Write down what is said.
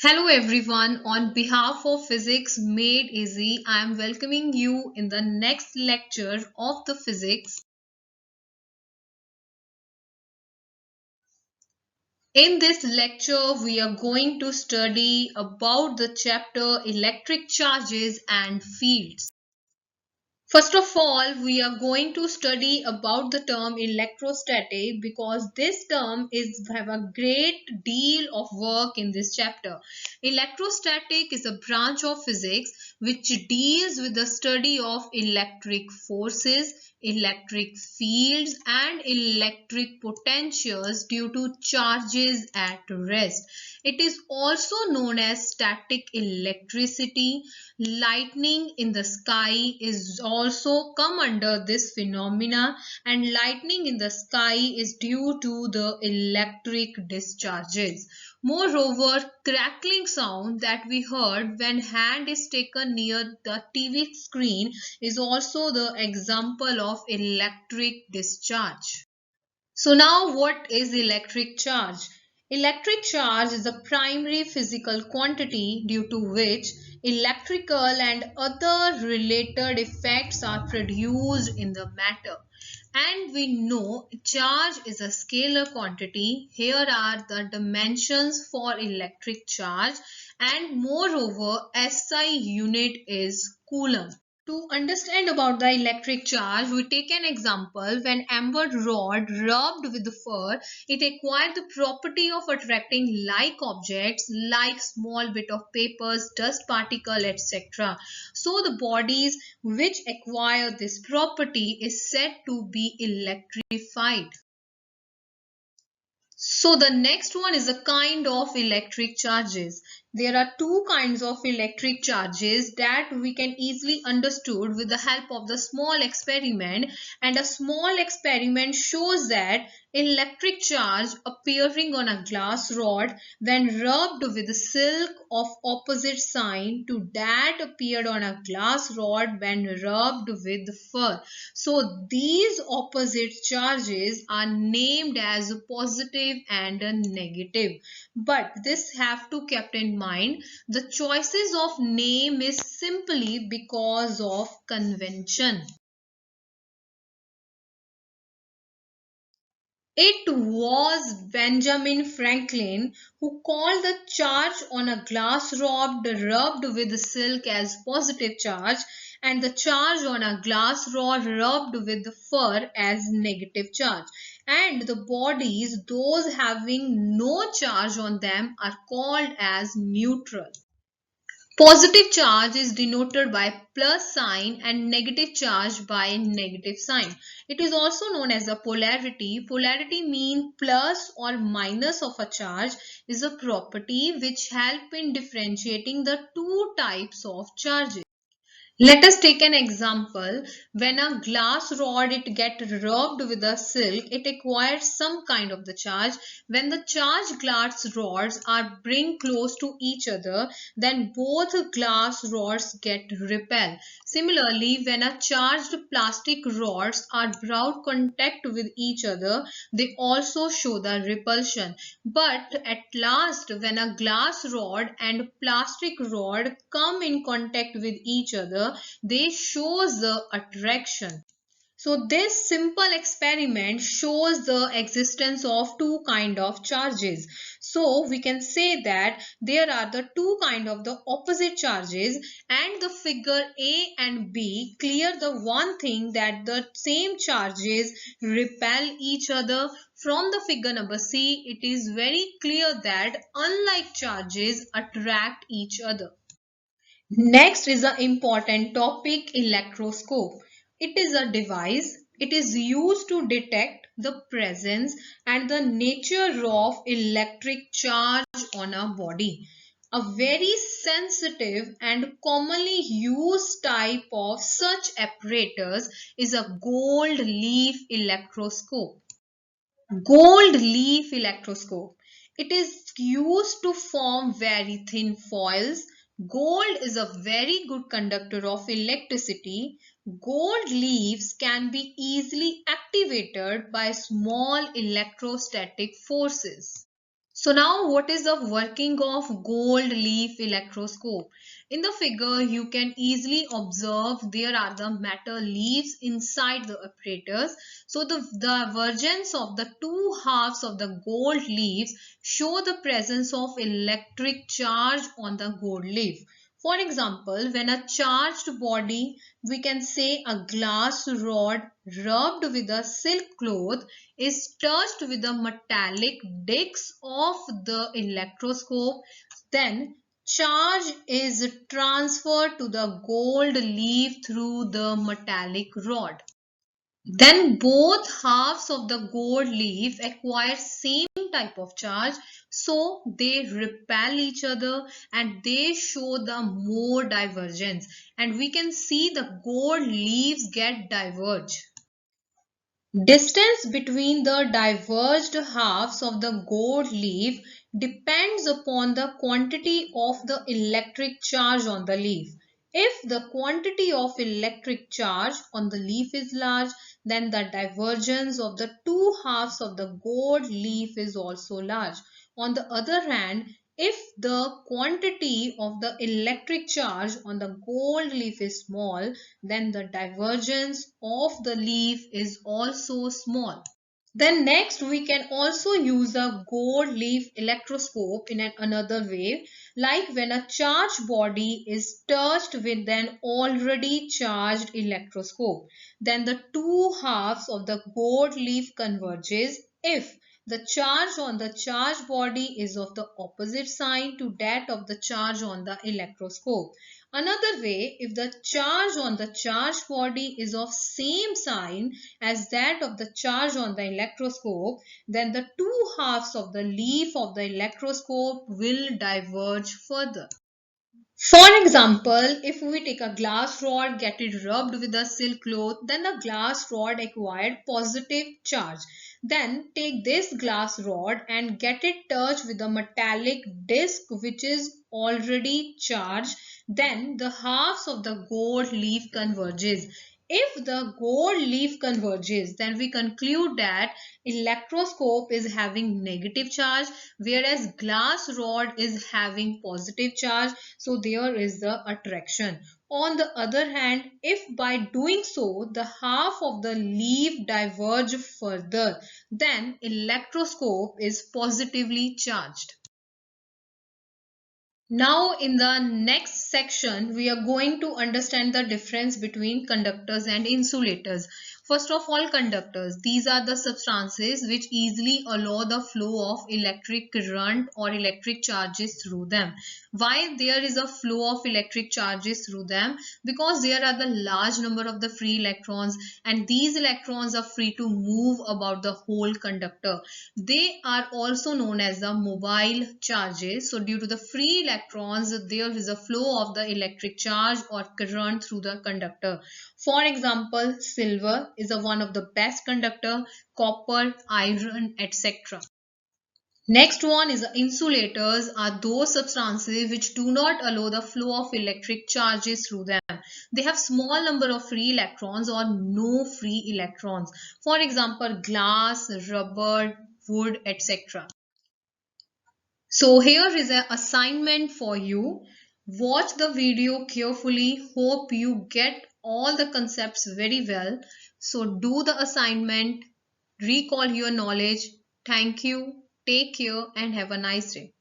Hello everyone, on behalf of Physics Made Easy, I am welcoming you in the next lecture of the physics. In this lecture, we are going to study about the chapter Electric Charges and Fields. First of all, we are going to study about the term electrostatic because this term have a great deal of work in this chapter. Electrostatic is a branch of physics which deals with the study of electric forces, electric fields and electric potentials due to charges at rest. It is also known as static electricity. Lightning in the sky is also come under this phenomena, and lightning in the sky is due to the electric discharges. Moreover, crackling sound that we heard when hand is taken near the TV screen is also the example of electric discharge. So now what is electric charge? Electric charge is a primary physical quantity due to which electrical and other related effects are produced in the matter. And we know charge is a scalar quantity. Here are the dimensions for electric charge, and moreover SI unit is Coulomb. To understand about the electric charge, we take an example. When amber rod rubbed with the fur, it acquired the property of attracting like objects like small bit of papers, dust particle, etc. So the bodies which acquire this property is said to be electrified. So the next one is a kind of electric charges. There are two kinds of electric charges that we can easily understood with the help of the small experiment, and a small experiment shows that electric charge appearing on a glass rod when rubbed with silk of opposite sign to that appeared on a glass rod when rubbed with fur. So these opposite charges are named as positive and a negative. But this have to kept in mind. The choices of name is simply because of convention. It was Benjamin Franklin who called the charge on a glass rod rubbed with silk as positive charge, and the charge on a glass rod rubbed with fur as negative charge. And the bodies, those having no charge on them, are called as neutral. Positive charge is denoted by plus sign and negative charge by negative sign. It is also known as a polarity. Polarity means plus or minus of a charge is a property which help in differentiating the two types of charges. Let us take an example. When a glass rod it get rubbed with a silk, it acquires some kind of the charge. When the charged glass rods are bring close to each other, then both glass rods get repel. Similarly, when a charged plastic rods are brought contact with each other, they also show the repulsion. But at last, when a glass rod and plastic rod come in contact with each other, they shows the attraction. So this simple experiment shows the existence of two kind of charges. So we can say that there are the two kind of the opposite charges, and the figure A and B clear the one thing that the same charges repel each other. From the figure number C, it is very clear that unlike charges attract each other. Next is the important topic, electroscope. It is a device. It is used to detect the presence and the nature of electric charge on a body. A very sensitive and commonly used type of such apparatus is a gold leaf electroscope. Gold leaf electroscope. It is used to form very thin foils. Gold is a very good conductor of electricity. Gold leaves can be easily activated by small electrostatic forces. So now what is the working of gold leaf electroscope? In the figure you can easily observe there are the metal leaves inside the apparatus. So the divergence of the two halves of the gold leaves show the presence of electric charge on the gold leaf. For example, when a charged body, we can say a glass rod rubbed with a silk cloth, is touched with the metallic discs of the electroscope, then charge is transferred to the gold leaf through the metallic rod. Then both halves of the gold leaf acquire same type of charge, so they repel each other and they show the more divergence, and we can see the gold leaves get diverged. Distance between the diverged halves of the gold leaf depends upon the quantity of the electric charge on the leaf. If the quantity of electric charge on the leaf is large, then the divergence of the two halves of the gold leaf is also large. On the other hand, if the quantity of the electric charge on the gold leaf is small, then the divergence of the leaf is also small. Then next we can also use a gold leaf electroscope in another way, like when a charged body is touched with an already charged electroscope, then the two halves of the gold leaf converges if the charge on the charged body is of the opposite sign to that of the charge on the electroscope. Another way, if the charge on the charged body is of same sign as that of the charge on the electroscope, then the two halves of the leaf of the electroscope will diverge further. For example, if we take a glass rod, get it rubbed with a silk cloth, then the glass rod acquired positive charge. Then take this glass rod and get it touched with a metallic disc which is already charged. Then the halves of the gold leaf converges. If the gold leaf converges, then we conclude that electroscope is having negative charge, whereas glass rod is having positive charge, so there is the attraction. On the other hand, if by doing so the half of the leaf diverge further, then electroscope is positively charged. Now in the next section, we are going to understand the difference between conductors and insulators. First of all, conductors. These are the substances which easily allow the flow of electric current or electric charges through them. Why there is a flow of electric charges through them? Because there are the large number of the free electrons, and these electrons are free to move about the whole conductor. They are also known as the mobile charges. So due to the free electrons, there is a flow of the electric charge or current through the conductor. For example, silver is one of the best conductor, copper, iron, etc. Next one is insulators are those substances which do not allow the flow of electric charges through them. They have small number of free electrons or no free electrons. For example, glass, rubber, wood, etc. So here is an assignment for you. Watch the video carefully. Hope you get all the concepts very well. So do the assignment, recall your knowledge. Thank you. Take care and have a nice day.